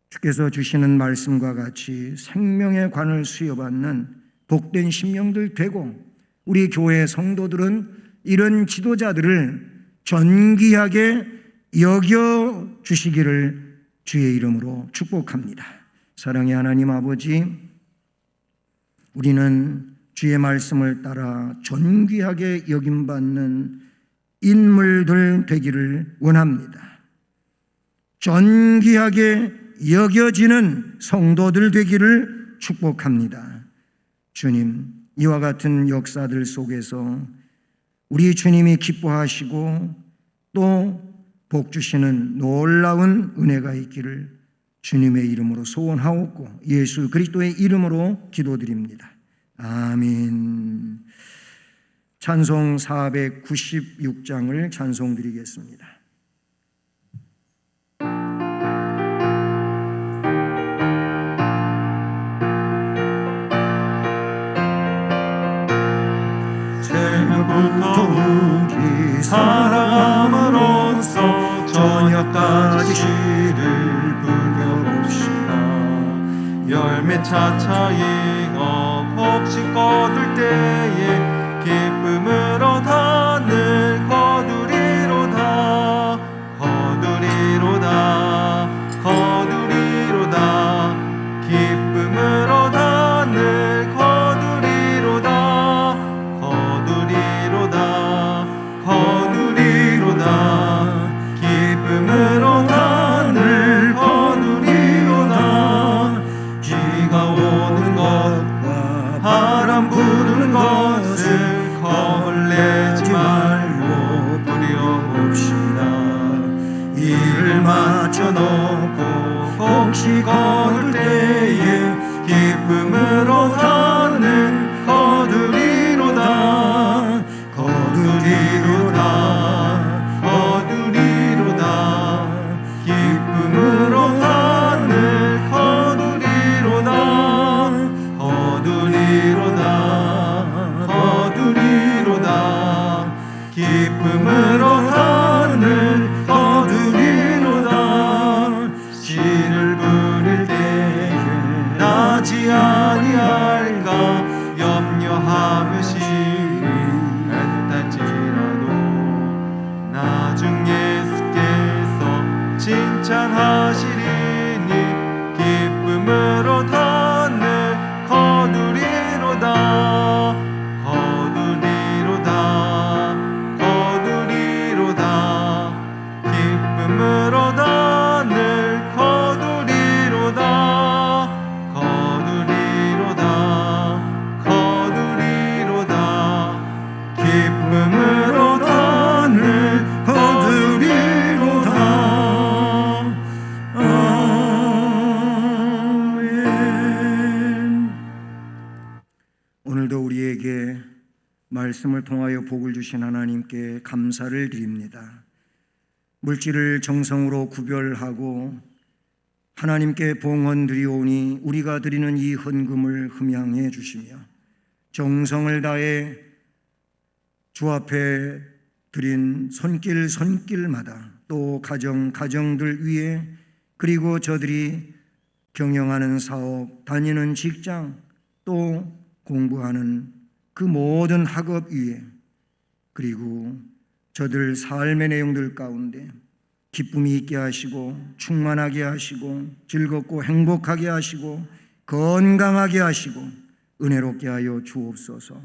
주께서 주시는 말씀과 같이 생명의 관을 수여받는 복된 심령들 되고 우리 교회 성도들은 이런 지도자들을 존귀하게 여겨주시기를 주의 이름으로 축복합니다. 사랑의 하나님 아버지, 우리는 주의 말씀을 따라 존귀하게 여김받는 인물들 되기를 원합니다. 존귀하게 여겨지는 성도들 되기를 축복합니다. 주님, 이와 같은 역사들 속에서 우리 주님이 기뻐하시고 또 복 주시는 놀라운 은혜가 있기를 주님의 이름으로 소원하옵고 예수 그리스도의 이름으로 기도드립니다. 아멘. 찬송 496장을 찬송드리겠습니다. 새벽부터 우리 사랑함으로써 저녁까지 시를 불려봅시다. 열매 차차 익어 혹시 거둘 때에 기쁨으로 단을 거두리로다. 거두리로다. 거두리로다. 기쁨으로 단을 거두리로다. 거두리로다. 거두리로다. 기쁨으로 단을 거두리로다. 비가 오는 것과 바람 부는 것을 겁내지 말고 부려봅시다. 이를 맞춰놓고 혹시 거둘 때에 기쁨으로 단을 거두리로다. 거두리로다. 거두리로다. 기쁨으로 단을 거두리로다. 거두리로다. 거두리로다. 기쁨으로 단을 거두리로다. 씨를 부릴 때에 나지 아니할까 염려하며 씨를 뱉을지라도 나중 예수께서 칭찬하시리니 기쁨으로 단을 거두리 말씀을 통하여 복을 주신 하나님께 감사를 드립니다. 물질을 정성으로 구별하고 하나님께 봉헌 드리오니 우리가 드리는 이 헌금을 흠양해 주시며 정성을 다해 주 앞에 드린 손길마다 또 가정들 위에 그리고 저들이 경영하는 사업, 다니는 직장, 또 공부하는 그 모든 학업 위에 그리고 저들 삶의 내용들 가운데 기쁨이 있게 하시고 충만하게 하시고 즐겁고 행복하게 하시고 건강하게 하시고 은혜롭게 하여 주옵소서.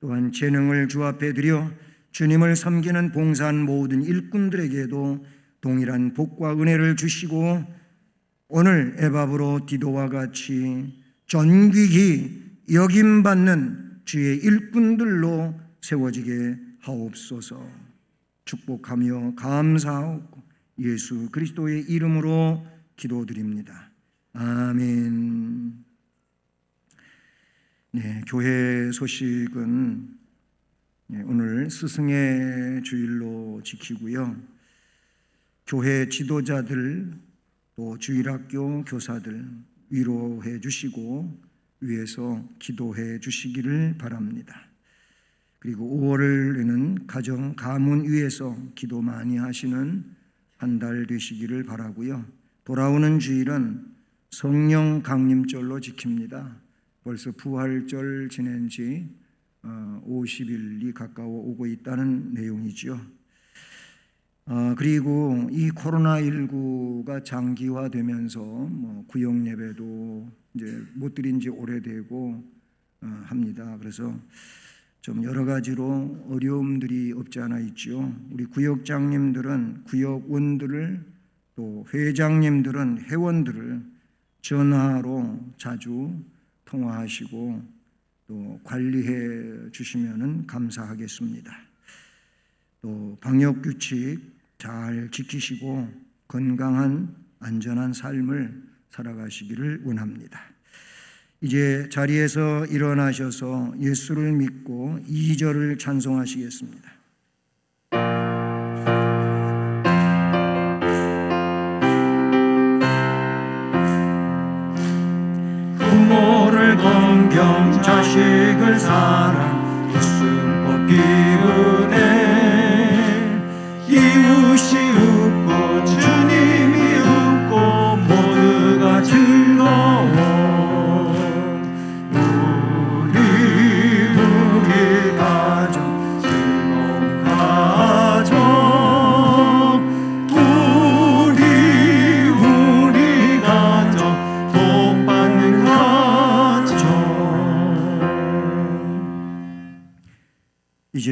또한 재능을 주 앞에 드려 주님을 섬기는 봉사한 모든 일꾼들에게도 동일한 복과 은혜를 주시고 오늘 에바브로 디도와 같이 존귀히 여김받는 주의 일꾼들로 세워지게 하옵소서. 축복하며 감사하고 예수 그리스도의 이름으로 기도드립니다. 아멘. 네, 교회 소식은 오늘 스승의 주일로 지키고요. 교회 지도자들 또 주일학교 교사들 위로해 주시고 위에서 기도해 주시기를 바랍니다. 그리고 5월에는 가정 가문 위에서 기도 많이 하시는 한 달 되시기를 바라고요. 돌아오는 주일은 성령 강림절로 지킵니다. 벌써 부활절 지낸 지 50일이 가까워 오고 있다는 내용이죠. 그리고 이 코로나19가 장기화되면서 구역 예배도 이제 못 드린 지 오래되고 합니다. 그래서 좀 여러 가지로 어려움들이 없지 않아 있죠. 우리 구역장님들은 구역원들을 또 회장님들은 회원들을 전화로 자주 통화하시고 또 관리해 주시면 감사하겠습니다. 또 방역규칙 잘 지키시고 건강한 안전한 삶을 살아가시기를 원합니다. 이제 자리에서 일어나셔서 예수를 믿고 2절을 찬송하시겠습니다. 부모를 공경 자식을 사랑 예수법 기운에 이웃이 웃고 주님이 웃고 모두가 즐거워 우리 가정 즐거운 가정 우리 가정 복 받는 가정. 이제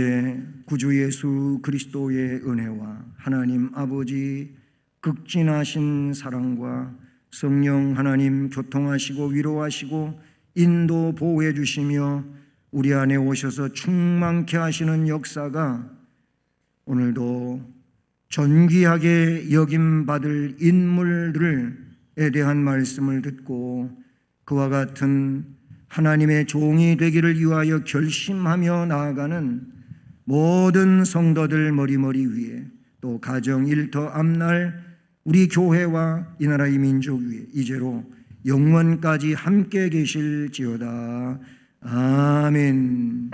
구주 예수 그리스도의 은혜와 하나님 아버지 극진하신 사랑과 성령 하나님 교통하시고 위로하시고 인도 보호해 주시며 우리 안에 오셔서 충만케 하시는 역사가 오늘도 존귀하게 여김받을 인물들에 대한 말씀을 듣고 그와 같은 하나님의 종이 되기를 위하여 결심하며 나아가는 모든 성도들 머리머리 위에 또 가정 일터 앞날 우리 교회와 이 나라의 민족 위에 이제로 영원까지 함께 계실지어다. 아멘.